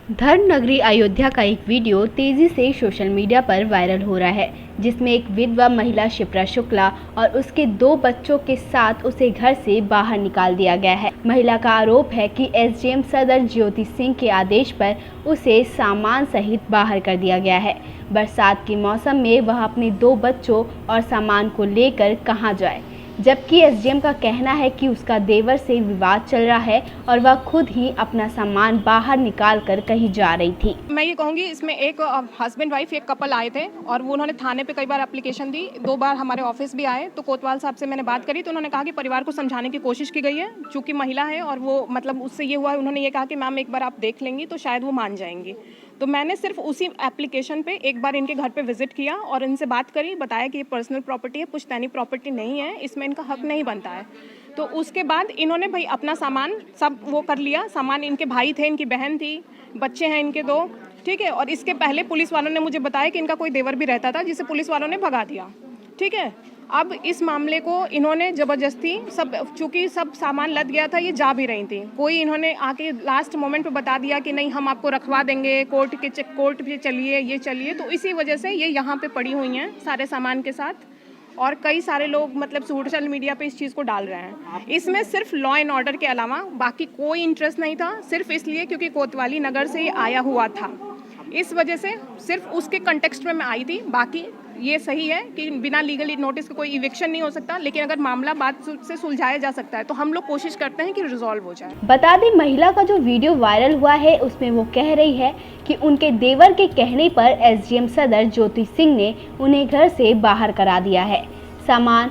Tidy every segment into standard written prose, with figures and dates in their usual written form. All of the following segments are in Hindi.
धर्म नगरी अयोध्या का एक वीडियो तेजी से सोशल मीडिया पर वायरल हो रहा है, जिसमें एक विधवा महिला शिप्रा शुक्ला और उसके 2 बच्चों के साथ उसे घर से बाहर निकाल दिया गया है। महिला का आरोप है कि एसडीएम सदर ज्योति सिंह के आदेश पर उसे सामान सहित बाहर कर दिया गया है। बरसात के मौसम में वह अपने 2 बच्चों और सामान को लेकर कहां जाए, जबकि एसडीएम का कहना है कि उसका देवर से विवाद चल रहा है और वह खुद ही अपना सामान बाहर निकाल कर कहीं जा रही थी। मैं ये कहूँगी, इसमें एक हस्बैंड वाइफ एक कपल आए थे और वो उन्होंने थाने पे कई बार एप्लीकेशन दी, 2 बार हमारे ऑफिस भी आए। तो कोतवाल साहब से मैंने बात करी तो उन्होंने कहा कि परिवार को समझाने की कोशिश की गई है, चूँकि महिला है और वो मतलब उससे ये हुआ है, उन्होंने ये कहा कि मैम एक बार आप देख लेंगी तो शायद वो मान जाएंगी। तो मैंने सिर्फ उसी एप्लीकेशन पे एक बार इनके घर पे विजिट किया और इनसे बात करी, बताया कि ये पर्सनल प्रॉपर्टी है, पुश्तैनी प्रॉपर्टी नहीं है, इसमें इनका हक नहीं बनता है। तो उसके बाद इन्होंने भाई अपना सामान सब वो कर लिया। सामान इनके भाई थे, इनकी बहन थी, बच्चे हैं इनके 2, ठीक है। और इसके पहले पुलिस वालों ने मुझे बताया कि इनका कोई देवर भी रहता था, जिसे पुलिस वालों ने भगा दिया, ठीक है। अब इस मामले को इन्होंने ज़बरदस्ती सब, चूँकि सब सामान लद गया था, ये जा भी रही थी, कोई इन्होंने आके लास्ट मोमेंट पे बता दिया कि नहीं हम आपको रखवा देंगे, कोर्ट पे चलिए, ये चलिए। तो इसी वजह से ये यहाँ पे पड़ी हुई हैं सारे सामान के साथ, और कई सारे लोग मतलब सोशल मीडिया पे इस चीज़ को डाल रहे हैं। इसमें सिर्फ लॉ एंड ऑर्डर के अलावा बाकी कोई इंटरेस्ट नहीं था, सिर्फ इसलिए क्योंकि कोतवाली नगर से ये आया हुआ था, इस वजह से सिर्फ उसके कंटेक्स्ट में मैं आई थी। बाकी ये सही है कि बिना लीगल नोटिस के कोई इविक्शन नहीं हो सकता, लेकिन अगर मामला बात से सुलझाया जा सकता है तो हम लोग कोशिश करते हैं कि रिजॉल्व हो जाए। बता दें, महिला का जो वीडियो वायरल हुआ है उसमें वो कह रही है कि उनके देवर के कहने पर एसडीएम सदर ज्योति सिंह ने उन्हें घर से बाहर करा दिया है। सामान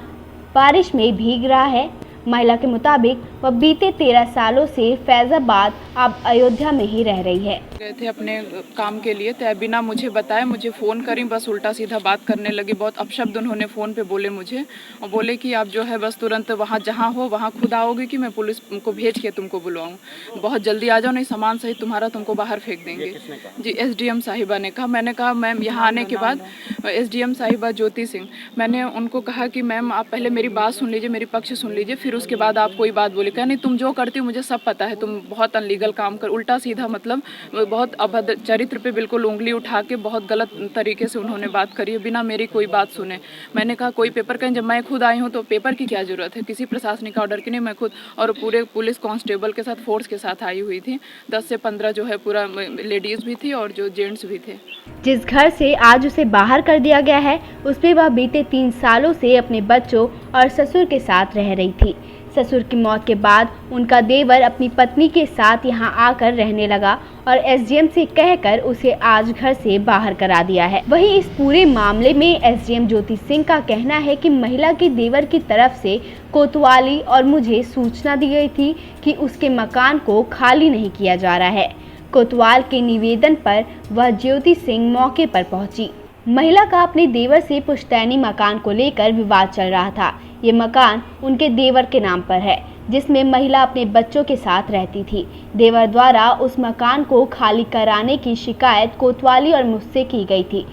बारिश में भीग रहा है। महिला के मुताबिक वह बीते 13 सालों से फैजाबाद अब अयोध्या में ही रह रही है। गए थे अपने काम के लिए, तो बिना मुझे बताए मुझे फ़ोन करी, बस उल्टा सीधा बात करने लगी। बहुत अपशब्द उन्होंने फ़ोन पे बोले मुझे, और बोले कि आप जो है बस तुरंत वहाँ जहाँ हो वहाँ खुद आओगे कि मैं पुलिस को भेज के तुमको बुलवाऊँ, बहुत जल्दी आ जाओ, नहीं सामान सहित तुम्हारा तुमको बाहर फेंक देंगे। जी, एसडीएम साहिबा ने कहा। मैंने कहा मैम, यहाँ आने के बाद एसडीएम साहिबा ज्योति सिंह, मैंने उनको कहा कि मैम आप पहले मेरी बात सुन लीजिए, मेरी पक्ष सुन लीजिए, फिर उसके बाद आप कोई बात बोले। कहा नहीं, तुम जो करती हो मुझे सब पता है, तुम बहुत अनलीगल काम कर, उल्टा सीधा मतलब बहुत अभद्र चरित्र पे बिल्कुल उंगली उठा के बहुत गलत तरीके से उन्होंने बात करी है, बिना मेरी कोई बात सुने। मैंने कहा कोई पेपर कहीं, जब मैं खुद आई हूँ तो पेपर की क्या जरूरत है, किसी प्रशासनिक ऑर्डर की नहीं, मैं खुद और पूरे पुलिस कांस्टेबल के साथ, फोर्स के साथ आई हुई थी। 10 से 15 जो है पूरा लेडीज भी थी और जो जेंट्स भी थे। जिस घर से आज उसे बाहर कर दिया गया है उसमें वह बीते 3 सालों से अपने बच्चों और ससुर के साथ रह रही थी। ससुर की मौत के बाद उनका देवर अपनी पत्नी के साथ यहां आकर रहने लगा और एसडीएम से कहकर उसे आज घर से बाहर करा दिया है। वहीं इस पूरे मामले में एसडीएम ज्योति सिंह का कहना है कि महिला के देवर की तरफ से कोतवाली और मुझे सूचना दी गई थी कि उसके मकान को खाली नहीं किया जा रहा है। कोतवाल के निवेदन पर वह ज्योति सिंह मौके पर पहुंची। महिला का अपने देवर से पुश्तैनी मकान को लेकर विवाद चल रहा था। ये मकान उनके देवर के नाम पर है, जिसमें महिला अपने बच्चों के साथ रहती थी। देवर द्वारा उस मकान को खाली कराने की शिकायत कोतवाली और मुझसे की गई थी,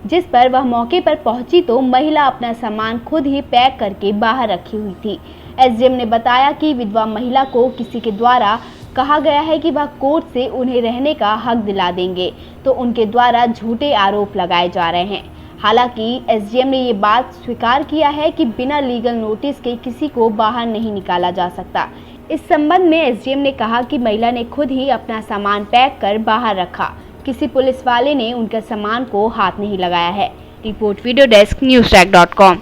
जिस पर वह मौके पर पहुंची तो महिला अपना सामान खुद ही पैक करके बाहर रखी हुई थी। एसडीएम ने बताया कि विधवा महिला को किसी के द्वारा कहा गया है कि वह कोर्ट से उन्हें रहने का हक दिला देंगे, तो उनके द्वारा झूठे आरोप लगाए जा रहे हैं। हालांकि एसडीएम ने ये बात स्वीकार किया है कि बिना लीगल नोटिस के किसी को बाहर नहीं निकाला जा सकता। इस संबंध में एसडीएम ने कहा कि महिला ने खुद ही अपना सामान पैक कर बाहर रखा, किसी पुलिस वाले ने उनके सामान को हाथ नहीं लगाया है। Report video desk, newstrack.com।